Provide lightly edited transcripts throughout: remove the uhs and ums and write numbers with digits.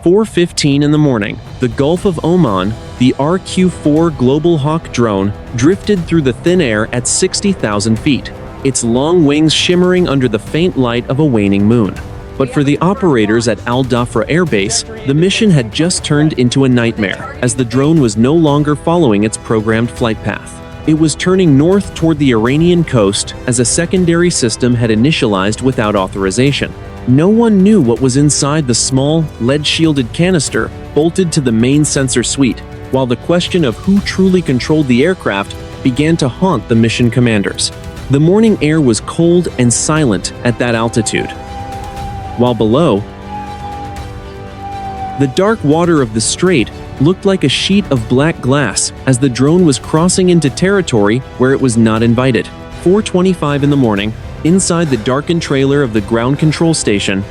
4:15 in the morning, the Gulf of Oman, the RQ-4 Global Hawk drone drifted through the thin air at 60,000 feet, its long wings shimmering under the faint light of a waning moon. But for the operators at Al-Dhafra Air Base, the mission had just turned into a nightmare, as the drone was no longer following its programmed flight path. It was turning north toward the Iranian coast as a secondary system had initialized without authorization. No one knew what was inside the small, lead-shielded canister bolted to the main sensor suite, while the question of who truly controlled the aircraft began to haunt the mission commanders. The morning air was cold and silent at that altitude, while below, the dark water of the strait looked like a sheet of black glass as the drone was crossing into territory where it was not invited. 4:25 in the morning, inside the darkened trailer of the ground control station,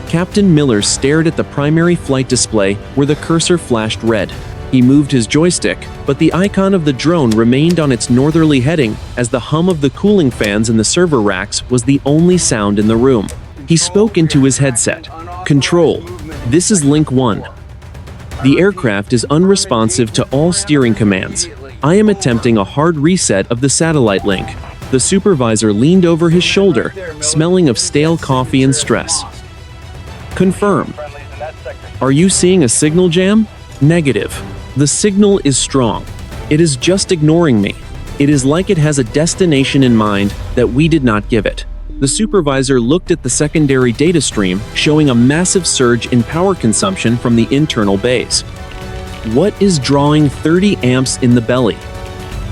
Captain Miller stared at the primary flight display where the cursor flashed red. He moved his joystick, but the icon of the drone remained on its northerly heading as the hum of the cooling fans in the server racks was the only sound in the room. He spoke into his headset. "Control, this is Link 1. The aircraft is unresponsive to all steering commands. I am attempting a hard reset of the satellite link." The supervisor leaned over his shoulder, smelling of stale coffee and stress. "Confirm. Are you seeing a signal jam?" "Negative. The signal is strong. It is just ignoring me. It is like it has a destination in mind that we did not give it." The supervisor looked at the secondary data stream, showing a massive surge in power consumption from the internal bays. "What is drawing 30 amps in the belly?"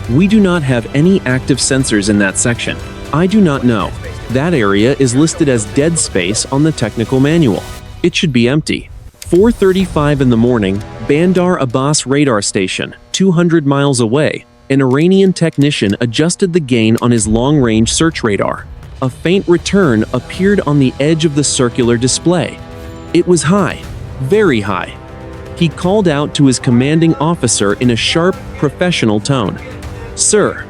"We do not have any active sensors in that section." "I do not know. That area is listed as dead space on the technical manual. It should be empty." 4:35 in the morning, Bandar Abbas radar station, 200 miles away, an Iranian technician adjusted the gain on his long-range search radar. A faint return appeared on the edge of the circular display. It was high, very high. He called out to his commanding officer in a sharp, professional tone. "Sir,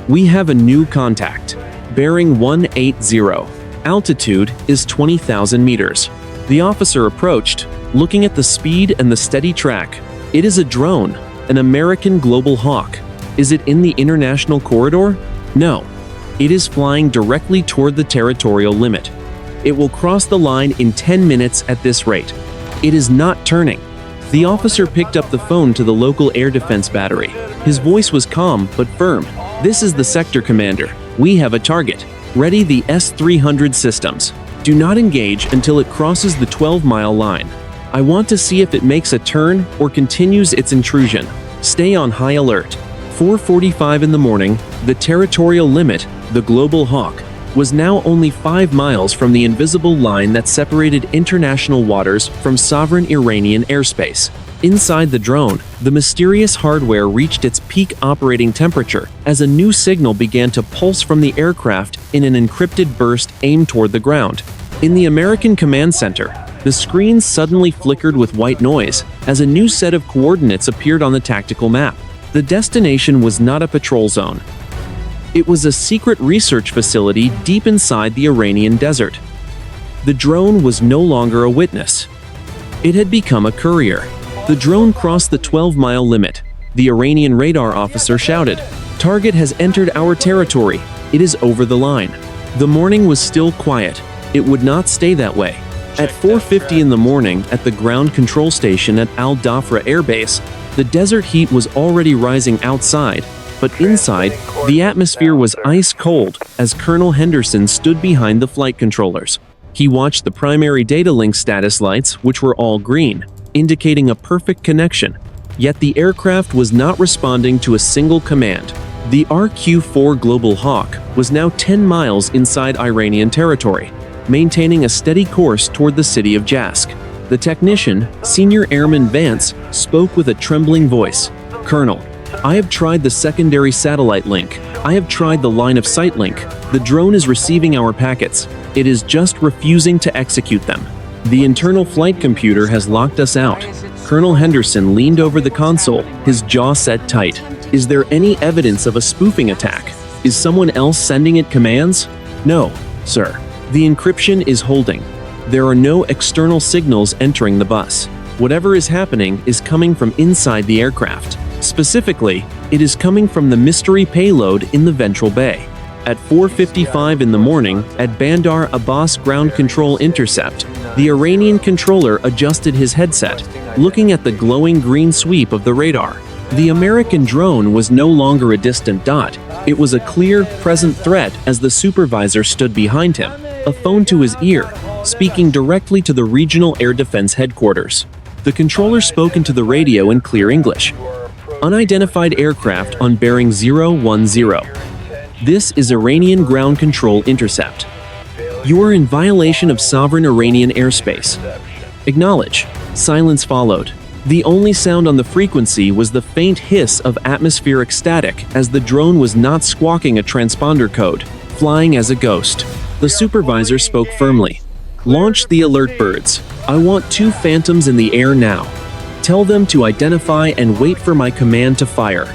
we have a new contact. Bearing 180. Altitude is 20,000 meters." The officer approached, looking at the speed and the steady track. "It is a drone, an American Global Hawk. Is it in the international corridor?" "No. It is flying directly toward the territorial limit. It will cross the line in 10 minutes at this rate. It is not turning." The officer picked up the phone to the local air defense battery. His voice was calm but firm. "This is the sector commander. We have a target. Ready the S-300 systems. Do not engage until it crosses the 12-mile line. I want to see if it makes a turn or continues its intrusion. Stay on high alert." 4:45 in the morning, the territorial limit, the Global Hawk, was now only 5 miles from the invisible line that separated international waters from sovereign Iranian airspace. Inside the drone, the mysterious hardware reached its peak operating temperature as a new signal began to pulse from the aircraft in an encrypted burst aimed toward the ground. In the American command center, the screen suddenly flickered with white noise as a new set of coordinates appeared on the tactical map. The destination was not a patrol zone. It was a secret research facility deep inside the Iranian desert. The drone was no longer a witness. It had become a courier. The drone crossed the 12-mile limit. The Iranian radar officer shouted, "Target has entered our territory. It is over the line." The morning was still quiet. It would not stay that way. At 4:50 in the morning at the ground control station at Al-Dhafra Air Base, the desert heat was already rising outside, but inside, the atmosphere was ice cold as Colonel Henderson stood behind the flight controllers. He watched the primary data link status lights, which were all green, indicating a perfect connection. Yet the aircraft was not responding to a single command. The RQ-4 Global Hawk was now 10 miles inside Iranian territory, maintaining a steady course toward the city of Jask. The technician, Senior Airman Vance, spoke with a trembling voice. "Colonel, I have tried the secondary satellite link. I have tried the line of sight link. The drone is receiving our packets. It is just refusing to execute them. The internal flight computer has locked us out." Colonel Henderson leaned over the console, his jaw set tight. "Is there any evidence of a spoofing attack? Is someone else sending it commands?" "No, sir. The encryption is holding. There are no external signals entering the bus." Whatever is happening is coming from inside the aircraft. Specifically, it is coming from the mystery payload in the ventral bay. At 4:55 in the morning, at Bandar Abbas Ground Control Intercept, the Iranian controller adjusted his headset, looking at the glowing green sweep of the radar. The American drone was no longer a distant dot. It was a clear, present threat as the supervisor stood behind him, a phone to his ear, speaking directly to the Regional Air Defense Headquarters. The controller spoke into the radio in clear English. Unidentified aircraft on bearing 010. This is Iranian ground control intercept. You are in violation of sovereign Iranian airspace. Acknowledge. Silence followed. The only sound on the frequency was the faint hiss of atmospheric static as the drone was not squawking a transponder code, flying as a ghost. The supervisor spoke firmly. Launch the alert birds. I want 2 Phantoms in the air now. Tell them to identify and wait for my command to fire.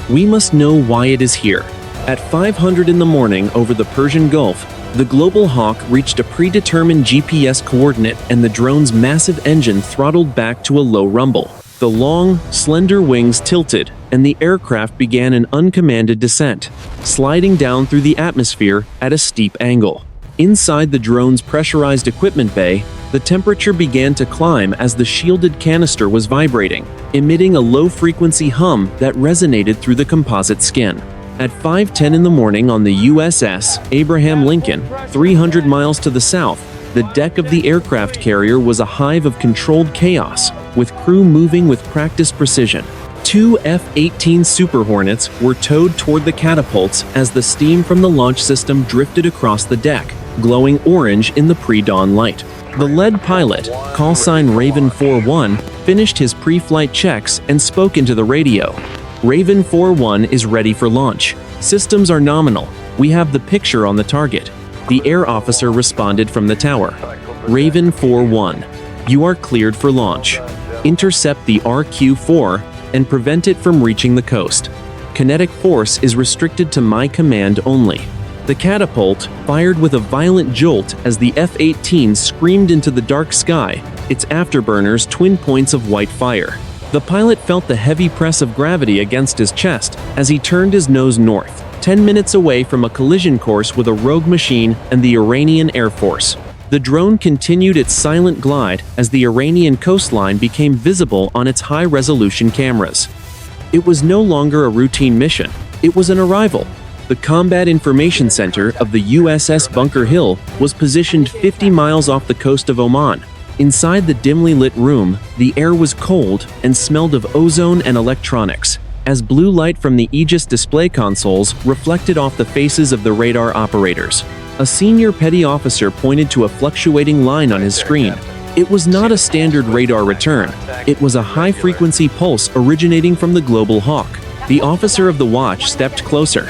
We must know why it is here. At 500 in the morning over the Persian Gulf, the Global Hawk reached a predetermined GPS coordinate and the drone's massive engine throttled back to a low rumble. The long, slender wings tilted and the aircraft began an uncommanded descent, sliding down through the atmosphere at a steep angle. Inside the drone's pressurized equipment bay, the temperature began to climb as the shielded canister was vibrating, emitting a low-frequency hum that resonated through the composite skin. At 5:10 in the morning on the USS Abraham Lincoln, 300 miles to the south, the deck of the aircraft carrier was a hive of controlled chaos, with crew moving with practiced precision. 2 F-18 Super Hornets were towed toward the catapults as the steam from the launch system drifted across the deck, glowing orange in the pre-dawn light. The lead pilot, call sign Raven 4-1, finished his pre-flight checks and spoke into the radio. Raven 4-1 is ready for launch. Systems are nominal. We have the picture on the target. The air officer responded from the tower. Raven 4-1, you are cleared for launch. Intercept the RQ-4 and prevent it from reaching the coast. Kinetic force is restricted to my command only. The catapult fired with a violent jolt as the F-18 screamed into the dark sky, its afterburners twin points of white fire. The pilot felt the heavy press of gravity against his chest as he turned his nose north, 10 minutes away from a collision course with a rogue machine and the Iranian Air Force. The drone continued its silent glide as the Iranian coastline became visible on its high-resolution cameras. It was no longer a routine mission. It was an arrival. The Combat Information Center of the USS Bunker Hill was positioned 50 miles off the coast of Oman. Inside the dimly lit room, the air was cold and smelled of ozone and electronics, as blue light from the Aegis display consoles reflected off the faces of the radar operators. A senior petty officer pointed to a fluctuating line on his screen. It was not a standard radar return. It was a high-frequency pulse originating from the Global Hawk. The officer of the watch stepped closer.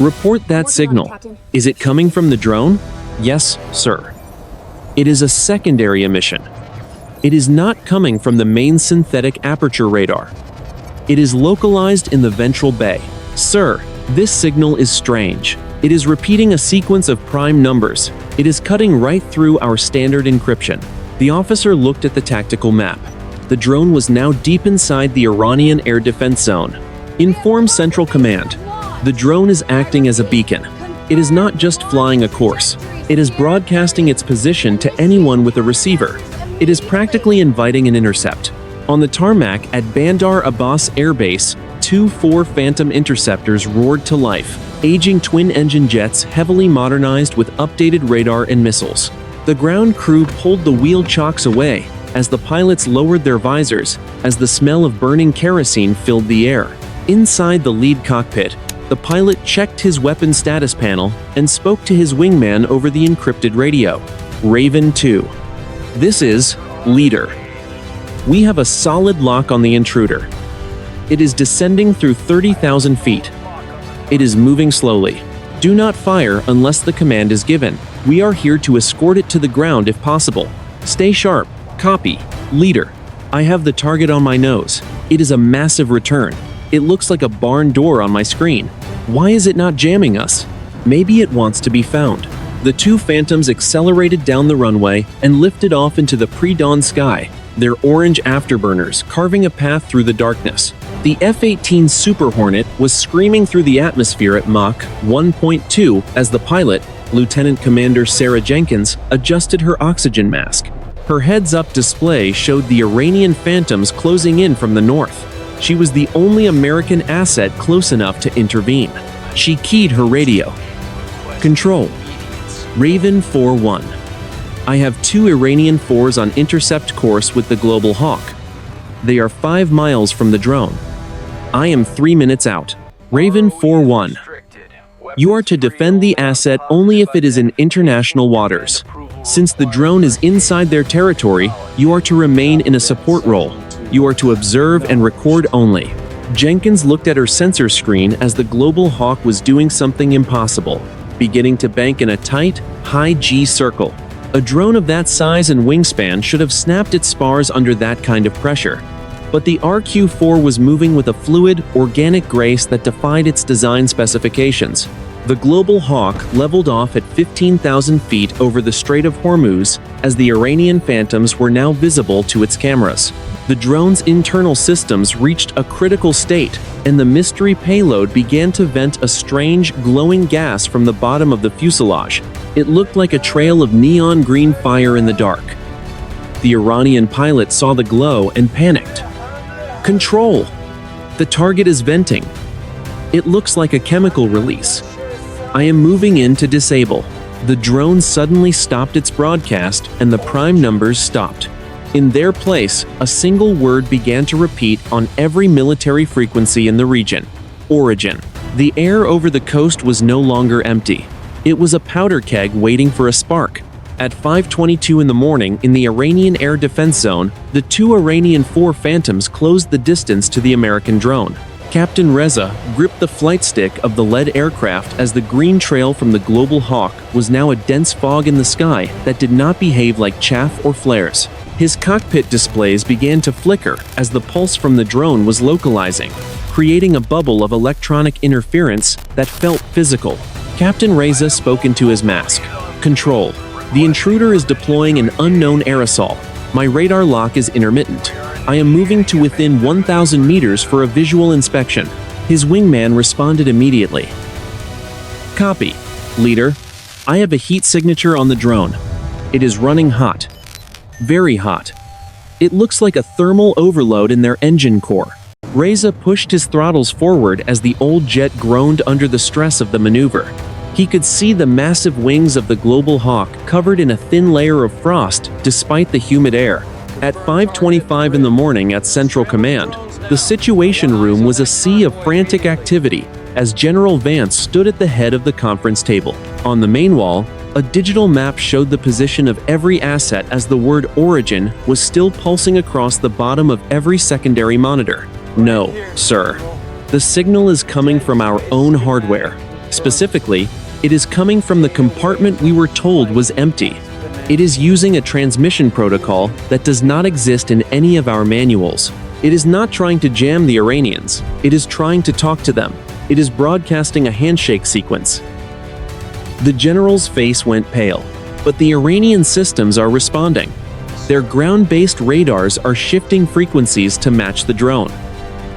Report that signal. Is it coming from the drone? Yes, sir. It is a secondary emission. It is not coming from the main synthetic aperture radar. It is localized in the ventral bay. Sir, this signal is strange. It is repeating a sequence of prime numbers. It is cutting right through our standard encryption. The officer looked at the tactical map. The drone was now deep inside the Iranian air defense zone. Inform Central Command. The drone is acting as a beacon. It is not just flying a course. It is broadcasting its position to anyone with a receiver. It is practically inviting an intercept. On the tarmac at Bandar Abbas Air Base, 2 4 Phantom interceptors roared to life, aging twin-engine jets heavily modernized with updated radar and missiles. The ground crew pulled the wheel chocks away as the pilots lowered their visors as the smell of burning kerosene filled the air. Inside the lead cockpit, the pilot checked his weapon status panel and spoke to his wingman over the encrypted radio. Raven 2. This is Leader. We have a solid lock on the intruder. It is descending through 30,000 feet. It is moving slowly. Do not fire unless the command is given. We are here to escort it to the ground if possible. Stay sharp. Copy. Leader. I have the target on my nose. It is a massive return. It looks like a barn door on my screen. Why is it not jamming us? Maybe it wants to be found. The 2 Phantoms accelerated down the runway and lifted off into the pre-dawn sky, their orange afterburners carving a path through the darkness. The F-18 Super Hornet was screaming through the atmosphere at Mach 1.2 as the pilot, Lieutenant Commander Sarah Jenkins, adjusted her oxygen mask. Her heads-up display showed the Iranian Phantoms closing in from the north. She was the only American asset close enough to intervene. She keyed her radio. Control. Raven 4-1. I have 2 Iranian 4s on intercept course with the Global Hawk. They are 5 miles from the drone. I am 3 minutes out. Raven 4-1. You are to defend the asset only if it is in international waters. Since the drone is inside their territory, you are to remain in a support role. You are to observe and record only. Jenkins looked at her sensor screen as the Global Hawk was doing something impossible, beginning to bank in a tight, high G circle. A drone of that size and wingspan should have snapped its spars under that kind of pressure. But the RQ-4 was moving with a fluid, organic grace that defied its design specifications. The Global Hawk leveled off at 15,000 feet over the Strait of Hormuz as the Iranian Phantoms were now visible to its cameras. The drone's internal systems reached a critical state, and the mystery payload began to vent a strange, glowing gas from the bottom of the fuselage. It looked like a trail of neon green fire in the dark. The Iranian pilot saw the glow and panicked. Control! The target is venting. It looks like a chemical release. I am moving in to disable. The drone suddenly stopped its broadcast and the prime numbers stopped. In their place, a single word began to repeat on every military frequency in the region. Origin. The air over the coast was no longer empty. It was a powder keg waiting for a spark. At 5:22 in the morning in the Iranian air defense zone, the 2 Iranian F-4 Phantoms closed the distance to the American drone. Captain Reza gripped the flight stick of the lead aircraft as the green trail from the Global Hawk was now a dense fog in the sky that did not behave like chaff or flares. His cockpit displays began to flicker as the pulse from the drone was localizing, creating a bubble of electronic interference that felt physical. Captain Reza spoke into his mask. Control. The intruder is deploying an unknown aerosol. My radar lock is intermittent. I am moving to within 1,000 meters for a visual inspection. His wingman responded immediately. Copy. Leader, I have a heat signature on the drone. It is running hot. Very hot. It looks like a thermal overload in their engine core. Reza pushed his throttles forward as the old jet groaned under the stress of the maneuver. He could see the massive wings of the Global Hawk covered in a thin layer of frost despite the humid air. At 5:25 in the morning at Central Command, the Situation Room was a sea of frantic activity as General Vance stood at the head of the conference table. On the main wall, a digital map showed the position of every asset as the word Origin was still pulsing across the bottom of every secondary monitor. No, sir. The signal is coming from our own hardware. Specifically, it is coming from the compartment we were told was empty. It is using a transmission protocol that does not exist in any of our manuals. It is not trying to jam the Iranians. It is trying to talk to them. It is broadcasting a handshake sequence. The general's face went pale, but the Iranian systems are responding. Their ground-based radars are shifting frequencies to match the drone.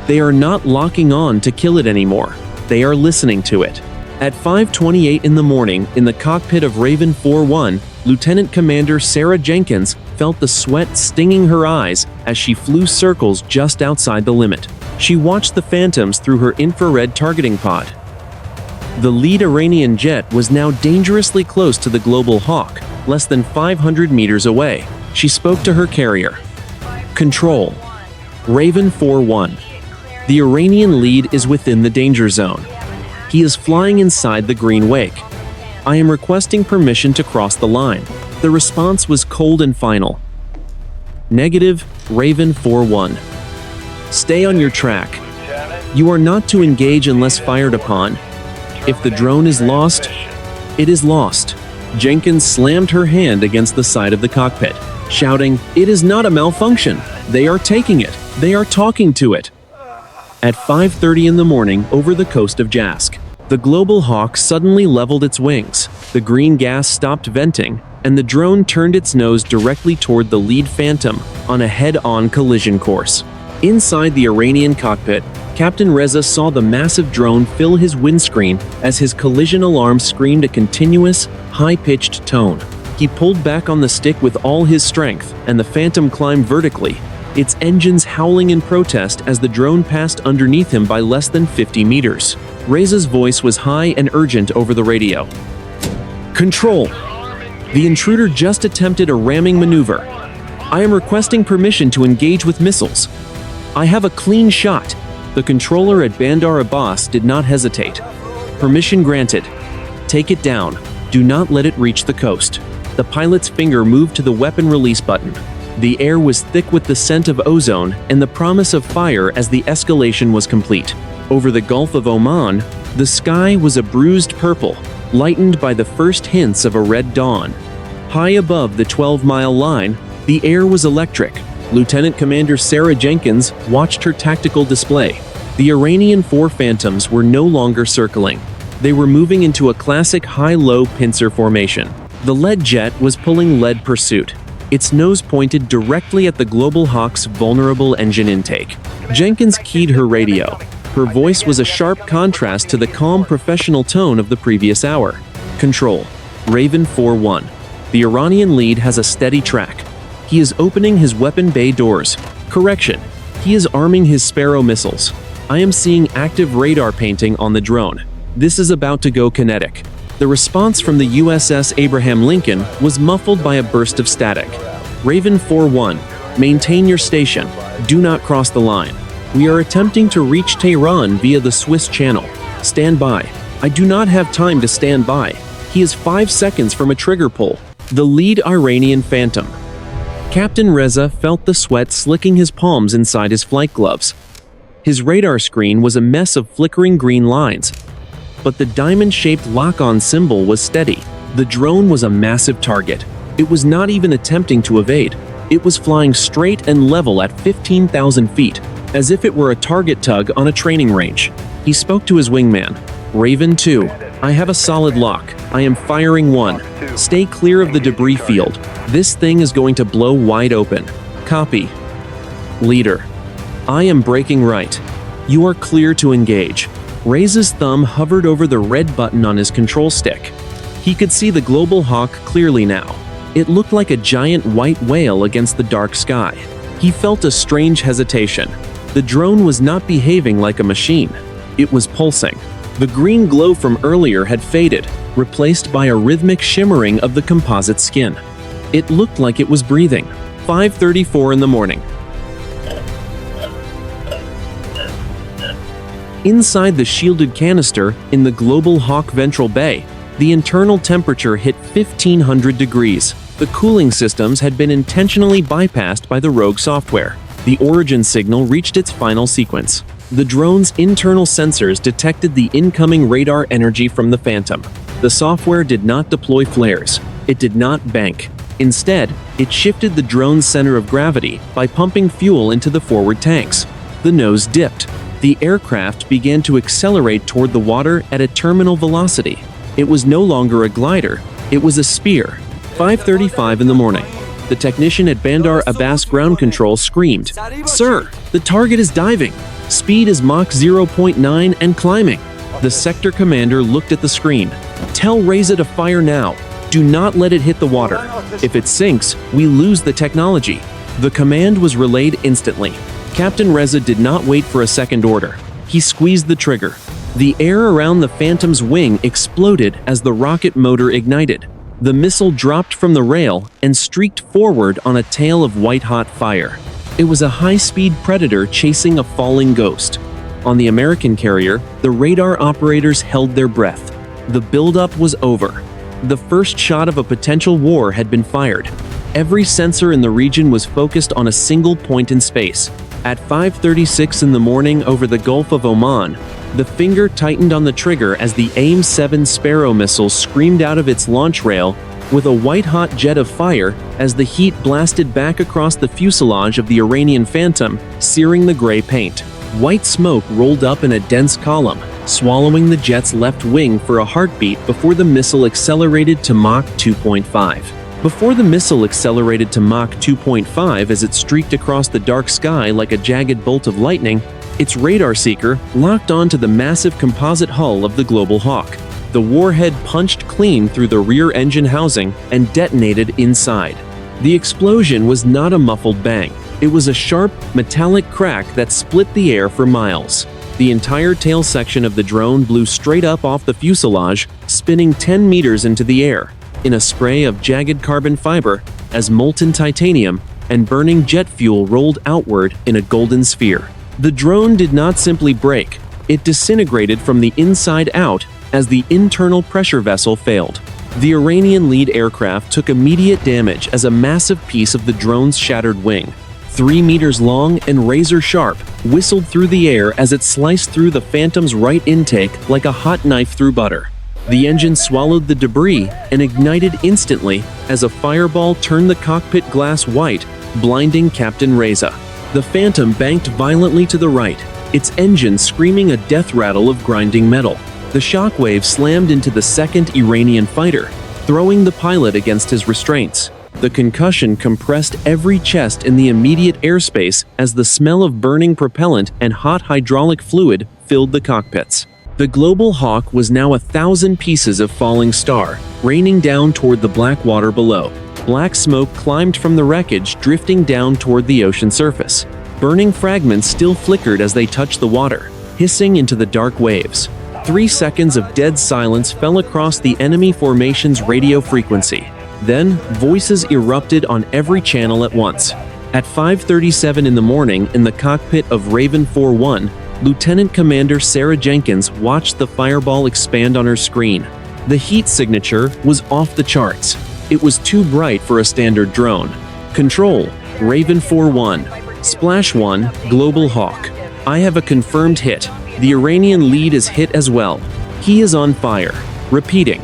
They are not locking on to kill it anymore. They are listening to it. At 5:28 in the morning, in the cockpit of Raven 4-1, Lieutenant Commander Sarah Jenkins felt the sweat stinging her eyes as she flew circles just outside the limit. She watched the Phantoms through her infrared targeting pod. The lead Iranian jet was now dangerously close to the Global Hawk, less than 500 meters away. She spoke to her carrier. Control. Raven 4-1. The Iranian lead is within the danger zone. He is flying inside the green wake. I am requesting permission to cross the line. The response was cold and final. Negative, Raven 4-1. Stay on your track. You are not to engage unless fired upon. If the drone is lost, it is lost. Jenkins slammed her hand against the side of the cockpit, shouting, "It is not a malfunction. They are taking it. They are talking to it." At 5:30 in the morning over the coast of Jask, The Global Hawk suddenly leveled its wings, the green gas stopped venting, and the drone turned its nose directly toward the lead Phantom on a head-on collision course. Inside the Iranian cockpit, Captain Reza saw the massive drone fill his windscreen as his collision alarm screamed a continuous, high-pitched tone. He pulled back on the stick with all his strength, and the Phantom climbed vertically, its engines howling in protest as the drone passed underneath him by less than 50 meters. Reza's voice was high and urgent over the radio. "Control! The intruder just attempted a ramming maneuver. I am requesting permission to engage with missiles. I have a clean shot." The controller at Bandar Abbas did not hesitate. "Permission granted. Take it down. Do not let it reach the coast." The pilot's finger moved to the weapon release button. The air was thick with the scent of ozone and the promise of fire as the escalation was complete. Over the Gulf of Oman, the sky was a bruised purple, lightened by the first hints of a red dawn. High above the 12-mile line, the air was electric. Lieutenant Commander Sarah Jenkins watched her tactical display. The Iranian F-4 Phantoms were no longer circling. They were moving into a classic high-low pincer formation. The lead jet was pulling lead pursuit, its nose pointed directly at the Global Hawk's vulnerable engine intake. Jenkins keyed her radio. Her voice was a sharp contrast to the calm professional tone of the previous hour. "Control. Raven 4-1. The Iranian lead has a steady track. He is opening his weapon bay doors. Correction. He is arming his Sparrow missiles. I am seeing active radar painting on the drone. This is about to go kinetic." The response from the USS Abraham Lincoln was muffled by a burst of static. "Raven 4-1, maintain your station. Do not cross the line. We are attempting to reach Tehran via the Swiss Channel. Stand by." "I do not have time to stand by. He is 5 seconds from a trigger pull." The lead Iranian Phantom. Captain Reza felt the sweat slicking his palms inside his flight gloves. His radar screen was a mess of flickering green lines, but the diamond-shaped lock-on symbol was steady. The drone was a massive target. It was not even attempting to evade. It was flying straight and level at 15,000 feet, as if it were a target tug on a training range. He spoke to his wingman. "Raven 2, I have a solid lock. I am firing 1. Stay clear of the debris field. This thing is going to blow wide open." "Copy." "Leader, I am braking right. You are clear to engage." Reza's thumb hovered over the red button on his control stick. He could see the Global Hawk clearly now. It looked like a giant white whale against the dark sky. He felt a strange hesitation. The drone was not behaving like a machine. It was pulsing. The green glow from earlier had faded, replaced by a rhythmic shimmering of the composite skin. It looked like it was breathing. 5:34 in the morning. Inside the shielded canister in the Global Hawk ventral bay, the internal temperature hit 1500 degrees. The cooling systems had been intentionally bypassed by the rogue software. The origin signal reached its final sequence. The drone's internal sensors detected the incoming radar energy from the Phantom. The software did not deploy flares. It did not bank. Instead, it shifted the drone's center of gravity by pumping fuel into the forward tanks. The nose dipped. The aircraft began to accelerate toward the water at a terminal velocity. It was no longer a glider, it was a spear. 5:35 in the morning. The technician at Bandar Abbas ground control screamed, "Sir, the target is diving. Speed is Mach 0.9 and climbing." The sector commander looked at the screen. "Tell Reza to fire now. Do not let it hit the water. If it sinks, we lose the technology." The command was relayed instantly. Captain Reza did not wait for a second order. He squeezed the trigger. The air around the Phantom's wing exploded as the rocket motor ignited. The missile dropped from the rail and streaked forward on a tail of white-hot fire. It was a high-speed predator chasing a falling ghost. On the American carrier, the radar operators held their breath. The buildup was over. The first shot of a potential war had been fired. Every sensor in the region was focused on a single point in space. At 5:36 in the morning over the Gulf of Oman, the finger tightened on the trigger as the AIM-7 Sparrow missile screamed out of its launch rail with a white-hot jet of fire as the heat blasted back across the fuselage of the Iranian Phantom, searing the gray paint. White smoke rolled up in a dense column. swallowing the jet's left wing for a heartbeat before the missile accelerated to Mach 2.5. Before the missile accelerated to Mach 2.5 as it streaked across the dark sky like a jagged bolt of lightning, its radar seeker locked onto the massive composite hull of the Global Hawk. The warhead punched clean through the rear engine housing and detonated inside. The explosion was not a muffled bang. It was a sharp, metallic crack that split the air for miles. The entire tail section of the drone blew straight up off the fuselage, spinning 10 meters into the air, in a spray of jagged carbon fiber as molten titanium and burning jet fuel rolled outward in a golden sphere. The drone did not simply break, it disintegrated from the inside out as the internal pressure vessel failed. The Iranian lead aircraft took immediate damage as a massive piece of the drone's shattered wing, 3 meters long and razor-sharp, whistled through the air as it sliced through the Phantom's right intake like a hot knife through butter. The engine swallowed the debris and ignited instantly as a fireball turned the cockpit glass white, blinding Captain Reza. The Phantom banked violently to the right, its engine screaming a death rattle of grinding metal. The shockwave slammed into the second Iranian fighter, throwing the pilot against his restraints. The concussion compressed every chest in the immediate airspace as the smell of burning propellant and hot hydraulic fluid filled the cockpits. The Global Hawk was now 1,000 pieces of falling star, raining down toward the black water below. Black smoke climbed from the wreckage, drifting down toward the ocean surface. Burning fragments still flickered as they touched the water, hissing into the dark waves. 3 seconds of dead silence fell across the enemy formation's radio frequency. Then, voices erupted on every channel at once. At 5:37 in the morning in the cockpit of Raven 4-1, Lieutenant Commander Sarah Jenkins watched the fireball expand on her screen. The heat signature was off the charts. It was too bright for a standard drone. Control, Raven 4-1. Splash 1, Global Hawk. I have a confirmed hit. The Iranian lead is hit as well. He is on fire. Repeating.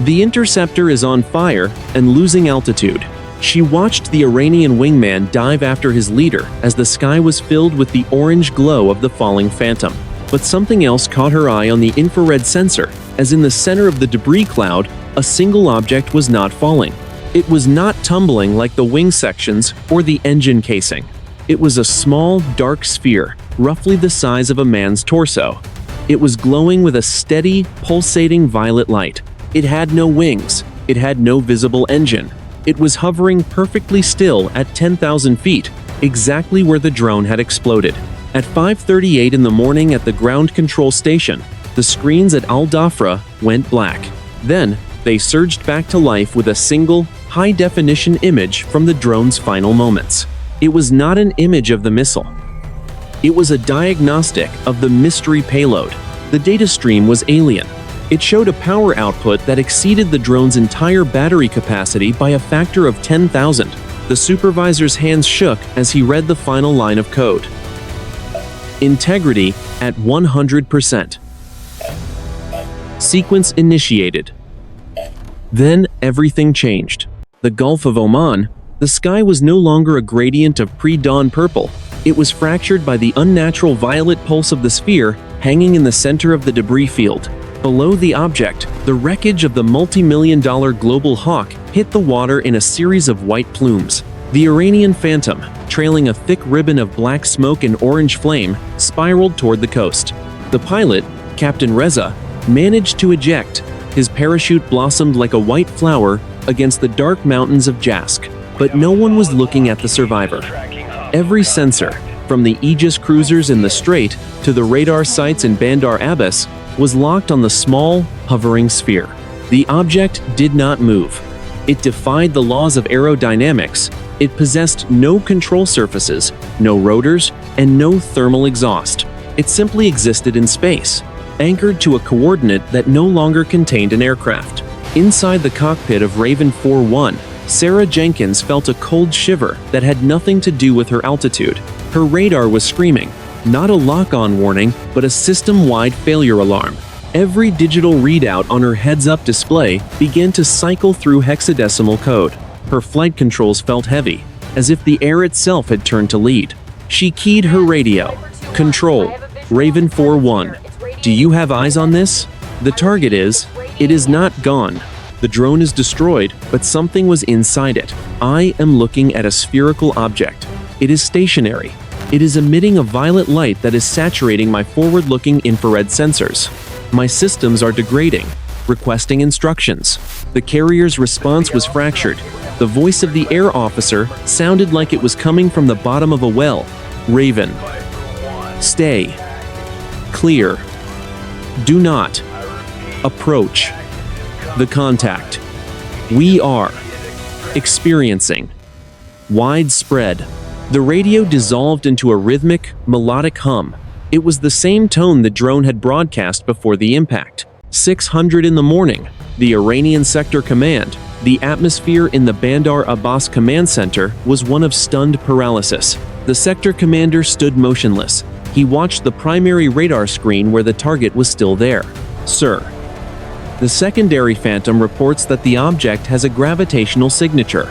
The interceptor is on fire and losing altitude. She watched the Iranian wingman dive after his leader as the sky was filled with the orange glow of the falling Phantom. But something else caught her eye on the infrared sensor, as in the center of the debris cloud, a single object was not falling. It was not tumbling like the wing sections or the engine casing. It was a small, dark sphere, roughly the size of a man's torso. It was glowing with a steady, pulsating violet light. It had no wings. It had no visible engine. It was hovering perfectly still at 10,000 feet, exactly where the drone had exploded. At 5:38 in the morning at the ground control station, the screens at Al-Dhafra went black. Then, they surged back to life with a single, high-definition image from the drone's final moments. It was not an image of the missile. It was a diagnostic of the mystery payload. The data stream was alien. It showed a power output that exceeded the drone's entire battery capacity by a factor of 10,000. The supervisor's hands shook as he read the final line of code. Integrity at 100%. Sequence initiated. Then everything changed. The Gulf of Oman, the sky was no longer a gradient of pre-dawn purple. It was fractured by the unnatural violet pulse of the sphere hanging in the center of the debris field. Below the object, the wreckage of the multi-million-dollar Global Hawk hit the water in a series of white plumes. The Iranian Phantom, trailing a thick ribbon of black smoke and orange flame, spiraled toward the coast. The pilot, Captain Reza, managed to eject. His parachute blossomed like a white flower against the dark mountains of Jask. But no one was looking at the survivor. Every sensor, from the Aegis cruisers in the Strait to the radar sites in Bandar Abbas, was locked on the small, hovering sphere. The object did not move. It defied the laws of aerodynamics. It possessed no control surfaces, no rotors, and no thermal exhaust. It simply existed in space, anchored to a coordinate that no longer contained an aircraft. Inside the cockpit of Raven 4-1, Sarah Jenkins felt a cold shiver that had nothing to do with her altitude. Her radar was screaming, not a lock-on warning, but a system-wide failure alarm. Every digital readout on her heads-up display began to cycle through hexadecimal code. Her flight controls felt heavy, as if the air itself had turned to lead. She keyed her radio. Control, Raven 4-1. Do you have eyes on this? The target is... It is not gone. The drone is destroyed, but something was inside it. I am looking at a spherical object. It is stationary. It is emitting a violet light that is saturating my forward-looking infrared sensors. My systems are degrading, requesting instructions. The carrier's response was fractured. The voice of the air officer sounded like it was coming from the bottom of a well. Raven. Stay. Clear. Do not. Approach. The contact. We are experiencing widespread. The radio dissolved into a rhythmic, melodic hum. It was the same tone the drone had broadcast before the impact. 600 in the morning, the Iranian Sector Command. The atmosphere in the Bandar Abbas Command Center was one of stunned paralysis. The sector commander stood motionless. He watched the primary radar screen where the target was still there. Sir. The secondary Phantom reports that the object has a gravitational signature.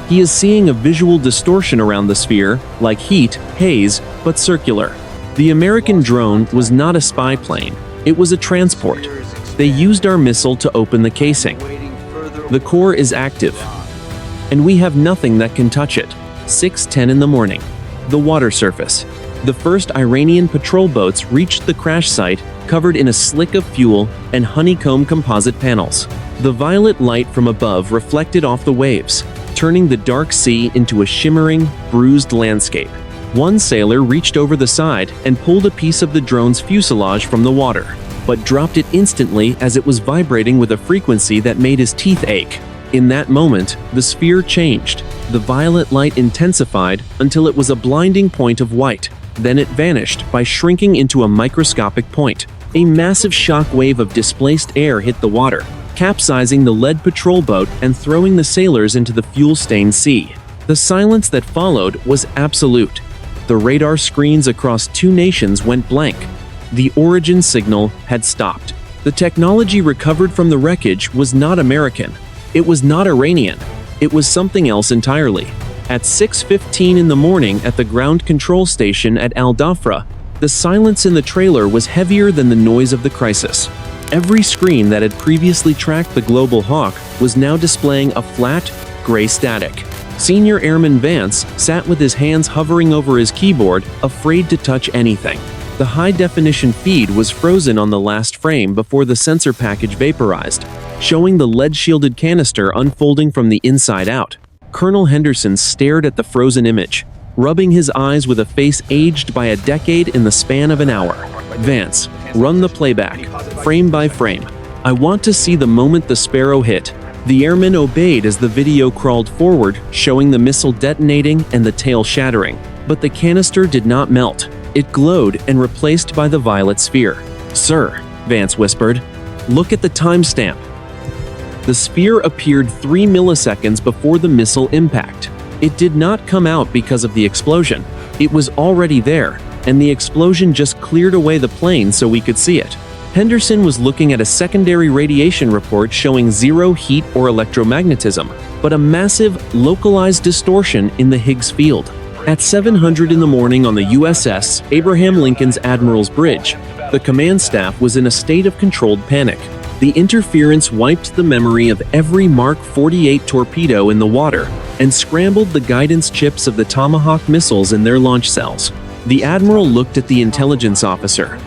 He is seeing a visual distortion around the sphere, like heat, haze, but circular. The American drone was not a spy plane. It was a transport. They used our missile to open the casing. The core is active, and we have nothing that can touch it. 6:10 in the morning. The water surface. The first Iranian patrol boats reached the crash site, covered in a slick of fuel and honeycomb composite panels. The violet light from above reflected off the waves, turning the dark sea into a shimmering, bruised landscape. One sailor reached over the side and pulled a piece of the drone's fuselage from the water, but dropped it instantly as it was vibrating with a frequency that made his teeth ache. In that moment, the sphere changed. The violet light intensified until it was a blinding point of white. Then it vanished by shrinking into a microscopic point. A massive shock wave of displaced air hit the water, capsizing the lead patrol boat and throwing the sailors into the fuel-stained sea. The silence that followed was absolute. The radar screens across two nations went blank. The origin signal had stopped. The technology recovered from the wreckage was not American. It was not Iranian. It was something else entirely. At 6:15 in the morning at the ground control station at Al-Dhafra, the silence in the trailer was heavier than the noise of the crisis. Every screen that had previously tracked the Global Hawk was now displaying a flat, gray static. Senior Airman Vance sat with his hands hovering over his keyboard, afraid to touch anything. The high-definition feed was frozen on the last frame before the sensor package vaporized, showing the lead-shielded canister unfolding from the inside out. Colonel Henderson stared at the frozen image, rubbing his eyes with a face aged by a decade in the span of an hour. Vance, run the playback, frame by frame. I want to see the moment the Sparrow hit. The airman obeyed as the video crawled forward, showing the missile detonating and the tail shattering. But the canister did not melt. It glowed and replaced by the violet sphere. Sir, Vance whispered, look at the timestamp. The sphere appeared 3 milliseconds before the missile impact. It did not come out because of the explosion. It was already there, and the explosion just cleared away the plane so we could see it. Henderson was looking at a secondary radiation report showing zero heat or electromagnetism, but a massive, localized distortion in the Higgs field. At 700 in the morning on the USS Abraham Lincoln's Admiral's Bridge, the command staff was in a state of controlled panic. The interference wiped the memory of every Mark 48 torpedo in the water and scrambled the guidance chips of the Tomahawk missiles in their launch cells. The Admiral looked at the intelligence officer.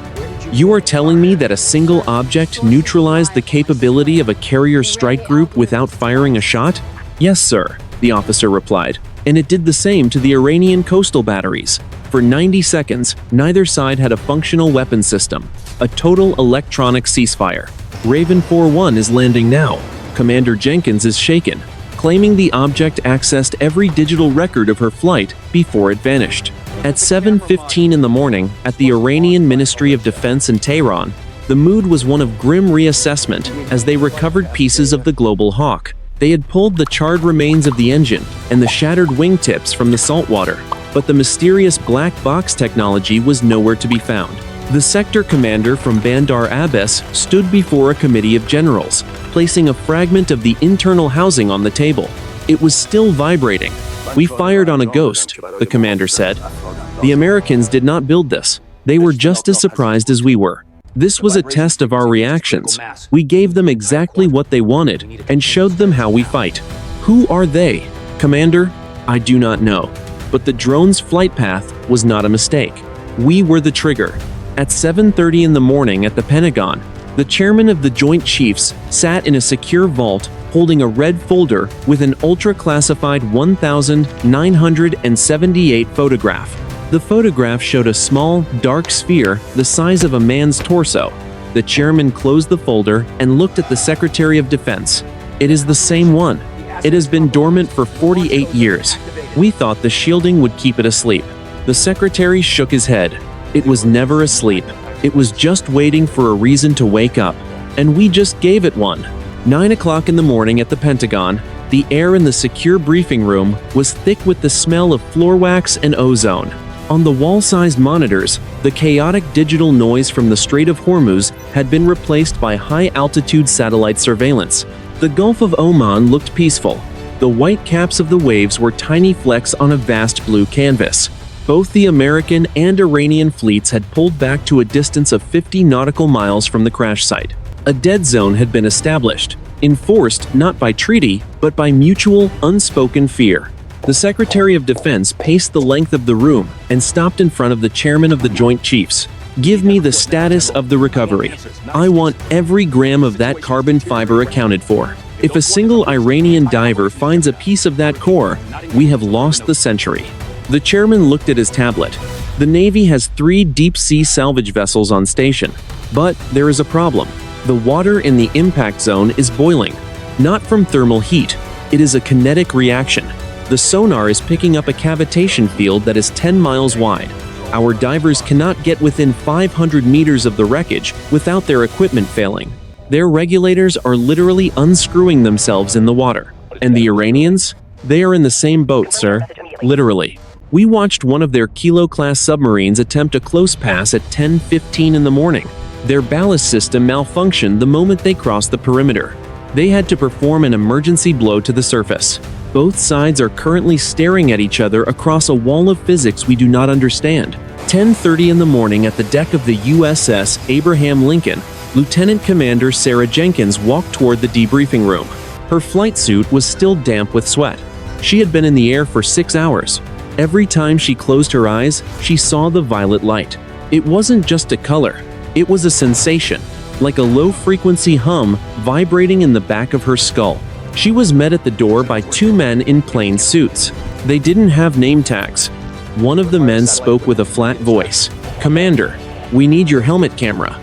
You are telling me that a single object neutralized the capability of a carrier strike group without firing a shot? Yes, sir, the officer replied, and it did the same to the Iranian coastal batteries. For 90 seconds, neither side had a functional weapon system. A total electronic ceasefire. Raven 4-1 is landing now. Commander Jenkins is shaken, claiming the object accessed every digital record of her flight before it vanished. At 7:15 in the morning, at the Iranian Ministry of Defense in Tehran, the mood was one of grim reassessment as they recovered pieces of the Global Hawk. They had pulled the charred remains of the engine and the shattered wingtips from the saltwater, but the mysterious black box technology was nowhere to be found. The sector commander from Bandar Abbas stood before a committee of generals, placing a fragment of the internal housing on the table. It was still vibrating. We fired on a ghost, the commander said. The Americans did not build this. They were just as surprised as we were. This was a test of our reactions. We gave them exactly what they wanted and showed them how we fight. Who are they? Commander? I do not know. But the drone's flight path was not a mistake. We were the trigger. At 7:30 in the morning at the Pentagon, the chairman of the Joint Chiefs sat in a secure vault holding a red folder with an ultra-classified 1978 photograph. The photograph showed a small, dark sphere the size of a man's torso. The chairman closed the folder and looked at the Secretary of Defense. It is the same one. It has been dormant for 48 years. We thought the shielding would keep it asleep. The secretary shook his head. It was never asleep. It was just waiting for a reason to wake up. And we just gave it one. 9 o'clock in the morning at the Pentagon, the air in the secure briefing room was thick with the smell of floor wax and ozone. On the wall-sized monitors, the chaotic digital noise from the Strait of Hormuz had been replaced by high-altitude satellite surveillance. The Gulf of Oman looked peaceful. The white caps of the waves were tiny flecks on a vast blue canvas. Both the American and Iranian fleets had pulled back to a distance of 50 nautical miles from the crash site. A dead zone had been established, enforced not by treaty, but by mutual, unspoken fear. The Secretary of Defense paced the length of the room and stopped in front of the chairman of the Joint Chiefs. Give me the status of the recovery. I want every gram of that carbon fiber accounted for. If a single Iranian diver finds a piece of that core, we have lost the century. The chairman looked at his tablet. The Navy has 3 deep-sea salvage vessels on station. But there is a problem. The water in the impact zone is boiling. Not from thermal heat. It is a kinetic reaction. The sonar is picking up a cavitation field that is 10 miles wide. Our divers cannot get within 500 meters of the wreckage without their equipment failing. Their regulators are literally unscrewing themselves in the water. And the Iranians? They are in the same boat, sir. Literally. We watched one of their Kilo-class submarines attempt a close pass at 10:15 in the morning. Their ballast system malfunctioned the moment they crossed the perimeter. They had to perform an emergency blow to the surface. Both sides are currently staring at each other across a wall of physics we do not understand. 10:30 in the morning at the deck of the USS Abraham Lincoln, Lieutenant Commander Sarah Jenkins walked toward the debriefing room. Her flight suit was still damp with sweat. She had been in the air for 6 hours. Every time she closed her eyes, she saw the violet light. It wasn't just a color. It was a sensation, like a low-frequency hum vibrating in the back of her skull. She was met at the door by 2 men in plain suits. They didn't have name tags. One of the men spoke with a flat voice. "Commander, we need your helmet camera.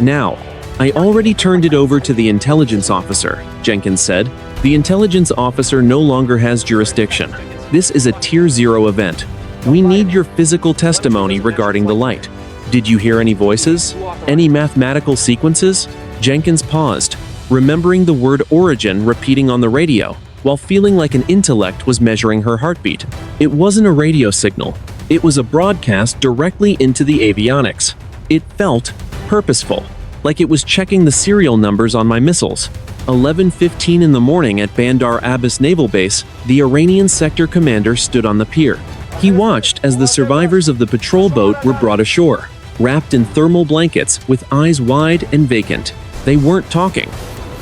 Now." "I already turned it over to the intelligence officer," Jenkins said. "The intelligence officer no longer has jurisdiction. This is a Tier 0 event. We need your physical testimony regarding the light. Did you hear any voices? Any mathematical sequences?" Jenkins paused, remembering the word origin repeating on the radio, while feeling like an intellect was measuring her heartbeat. It wasn't a radio signal. It was a broadcast directly into the avionics. It felt purposeful, like it was checking the serial numbers on my missiles. 11:15 in the morning at Bandar Abbas Naval Base, the Iranian sector commander stood on the pier. He watched as the survivors of the patrol boat were brought ashore, wrapped in thermal blankets with eyes wide and vacant. They weren't talking.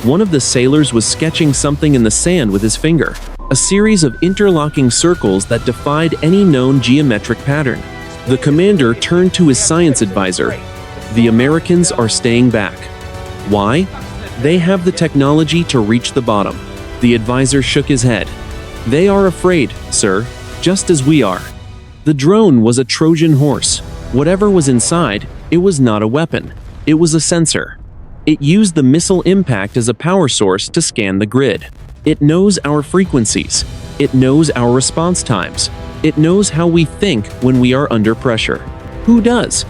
One of the sailors was sketching something in the sand with his finger, a series of interlocking circles that defied any known geometric pattern. The commander turned to his science advisor. "The Americans are staying back." "Why?" "They have the technology to reach the bottom." The advisor shook his head. "They are afraid, sir, just as we are." The drone was a Trojan horse. Whatever was inside, it was not a weapon. It was a sensor. It used the missile impact as a power source to scan the grid. It knows our frequencies. It knows our response times. It knows how we think when we are under pressure. Who does?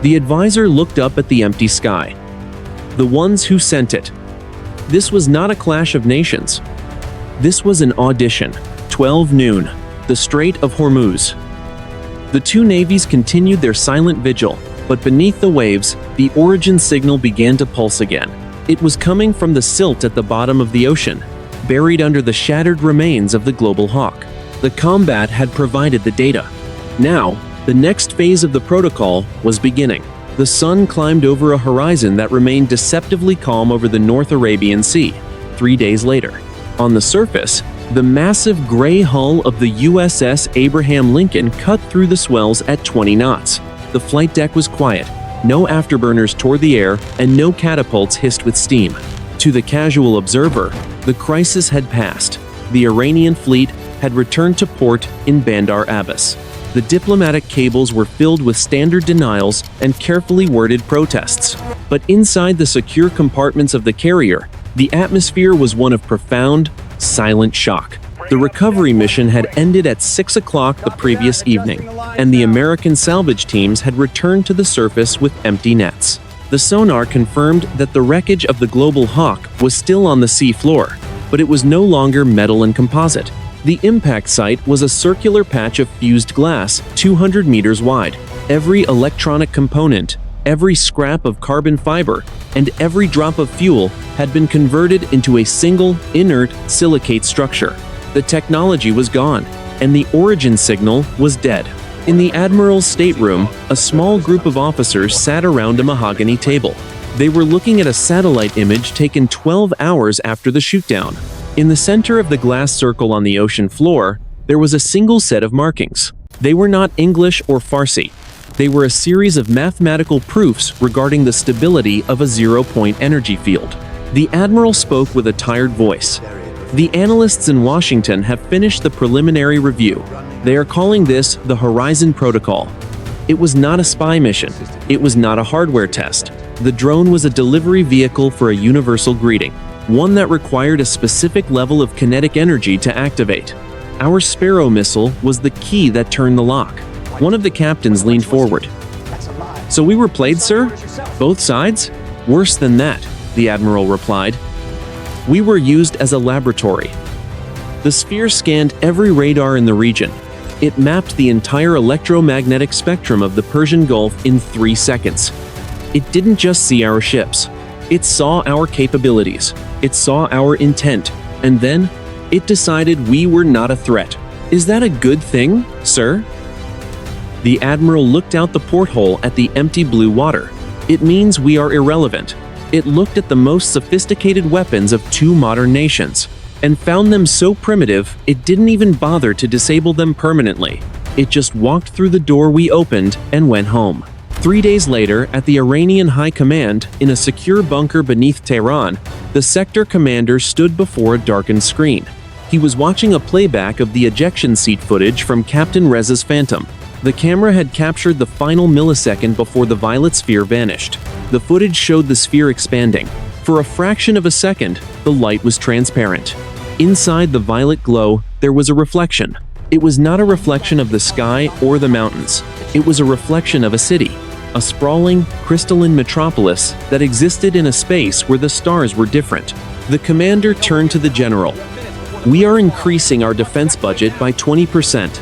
The advisor looked up at the empty sky. The ones who sent it. This was not a clash of nations. This was an audition. 12 noon. The Strait of Hormuz. The 2 navies continued their silent vigil, but beneath the waves, the origin signal began to pulse again. It was coming from the silt at the bottom of the ocean, buried under the shattered remains of the Global Hawk. The combat had provided the data. Now, the next phase of the protocol was beginning. The sun climbed over a horizon that remained deceptively calm over the North Arabian Sea. 3 days later, on the surface, the massive gray hull of the USS Abraham Lincoln cut through the swells at 20 knots. The flight deck was quiet. No afterburners tore the air, and no catapults hissed with steam. To the casual observer, the crisis had passed. The Iranian fleet had returned to port in Bandar Abbas. The diplomatic cables were filled with standard denials and carefully worded protests. But inside the secure compartments of the carrier, the atmosphere was one of profound, silent shock. The recovery mission had ended at 6 o'clock the previous evening, and the American salvage teams had returned to the surface with empty nets. The sonar confirmed that the wreckage of the Global Hawk was still on the sea floor, but it was no longer metal and composite. The impact site was a circular patch of fused glass 200 meters wide. Every electronic component, every scrap of carbon fiber, and every drop of fuel had been converted into a single, inert silicate structure. The technology was gone, and the origin signal was dead. In the Admiral's stateroom, a small group of officers sat around a mahogany table. They were looking at a satellite image taken 12 hours after the shootdown. In the center of the glass circle on the ocean floor, there was a single set of markings. They were not English or Farsi. They were a series of mathematical proofs regarding the stability of a zero-point energy field. The Admiral spoke with a tired voice. The analysts in Washington have finished the preliminary review. They are calling this the Horizon Protocol. It was not a spy mission. It was not a hardware test. The drone was a delivery vehicle for a universal greeting, one that required a specific level of kinetic energy to activate. Our Sparrow missile was the key that turned the lock. One of the captains leaned forward. "So we were played, sir? Both sides?" "Worse than that," the Admiral replied. "We were used as a laboratory." The sphere scanned every radar in the region. It mapped the entire electromagnetic spectrum of the Persian Gulf in 3 seconds. It didn't just see our ships. It saw our capabilities. It saw our intent. And then, it decided we were not a threat. "Is that a good thing, sir?" The Admiral looked out the porthole at the empty blue water. "It means we are irrelevant." It looked at the most sophisticated weapons of 2 modern nations, and found them so primitive it didn't even bother to disable them permanently. It just walked through the door we opened and went home. 3 days later, at the Iranian High Command, in a secure bunker beneath Tehran, the sector commander stood before a darkened screen. He was watching a playback of the ejection seat footage from Captain Reza's Phantom. The camera had captured the final millisecond before the violet sphere vanished. The footage showed the sphere expanding. For a fraction of a second, the light was transparent. Inside the violet glow, there was a reflection. It was not a reflection of the sky or the mountains. It was a reflection of a city, a sprawling, crystalline metropolis that existed in a space where the stars were different. The commander turned to the general. "We are increasing our defense budget by 20%.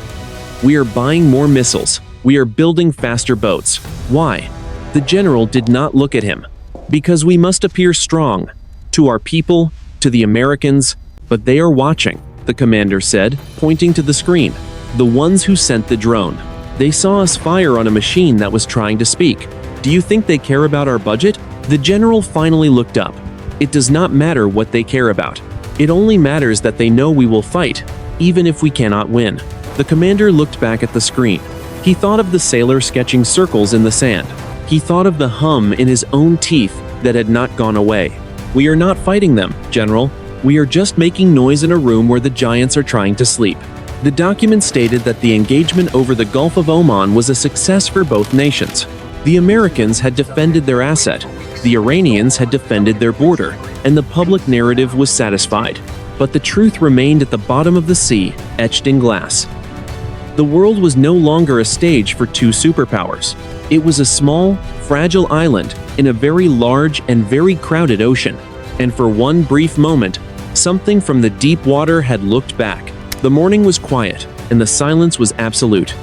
We are buying more missiles. We are building faster boats." "Why?" The general did not look at him. "Because we must appear strong. To our people, to the Americans, but they are watching," the commander said, pointing to the screen. "The ones who sent the drone. They saw us fire on a machine that was trying to speak. Do you think they care about our budget?" The general finally looked up. "It does not matter what they care about. It only matters that they know we will fight, even if we cannot win." The commander looked back at the screen. He thought of the sailor sketching circles in the sand. He thought of the hum in his own teeth that had not gone away. "We are not fighting them, General. We are just making noise in a room where the giants are trying to sleep." The document stated that the engagement over the Gulf of Oman was a success for both nations. The Americans had defended their asset, the Iranians had defended their border, and the public narrative was satisfied. But the truth remained at the bottom of the sea, etched in glass. The world was no longer a stage for 2 superpowers. It was a small, fragile island in a very large and very crowded ocean. And for one brief moment, something from the deep water had looked back. The morning was quiet, and the silence was absolute.